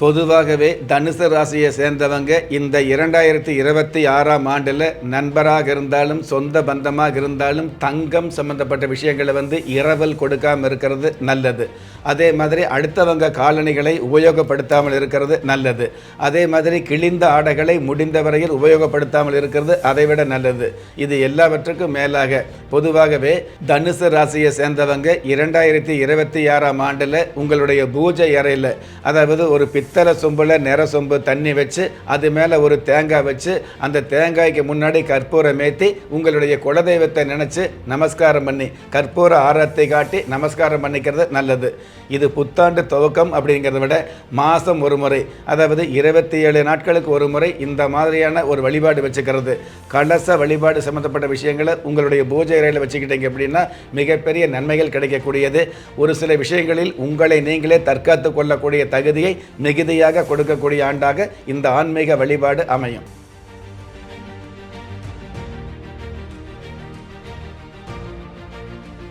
பொதுவாகவே தனுசு ராசியை சேர்ந்தவங்க இந்த 2026ஆம் ஆண்டில் நண்பராக இருந்தாலும் சொந்த பந்தமாக இருந்தாலும் தங்கம் சம்பந்தப்பட்ட விஷயங்களை இரவல் கொடுக்காமல் இருக்கிறது நல்லது. அதே மாதிரி அடுத்தவங்க காலணிகளை உபயோகப்படுத்தாமல் இருக்கிறது நல்லது. அதே மாதிரி கிழிந்த ஆடைகளை முடிந்த வரையில் உபயோகப்படுத்தாமல் இருக்கிறது அதைவிட நல்லது. இது எல்லாவற்றுக்கும் மேலாக பொதுவாகவே தனுசு ராசியை சேர்ந்தவங்க 2026ஆம் ஆண்டில் உங்களுடைய பூஜை அறையில், அதாவது ஒரு பித்தளை சொம்புல நிற சொம்பு தண்ணி வச்சு அது மேலே ஒரு தேங்காய் வச்சு அந்த தேங்காய்க்கு முன்னாடி கற்பூரம் ஏற்றி உங்களுடைய குலதெய்வத்தை நினச்சி நமஸ்காரம் பண்ணி கற்பூர ஆரத்தை காட்டி நமஸ்காரம் பண்ணிக்கிறது நல்லது. இது புத்தாண்டு துவக்கம் அப்படிங்கிறத விட மாதம் ஒரு முறை, அதாவது 27 நாட்களுக்கு ஒரு முறை இந்த மாதிரியான ஒரு வழிபாடு வச்சுக்கிறது, கலச வழிபாடு சம்மந்தப்பட்ட விஷயங்களை உங்களுடைய பூஜை அறையில் வச்சுக்கிட்டீங்க அப்படின்னா மிகப்பெரிய நன்மைகள் கிடைக்கக்கூடியது. ஒரு சில விஷயங்களில் உங்களை நீங்களே தற்காத்து கொள்ளக்கூடிய தகுதியை மிகுதியாக கொடுக்கக்கூடிய ஆண்டாக இந்த ஆன்மீக வழிபாடு அமையும்.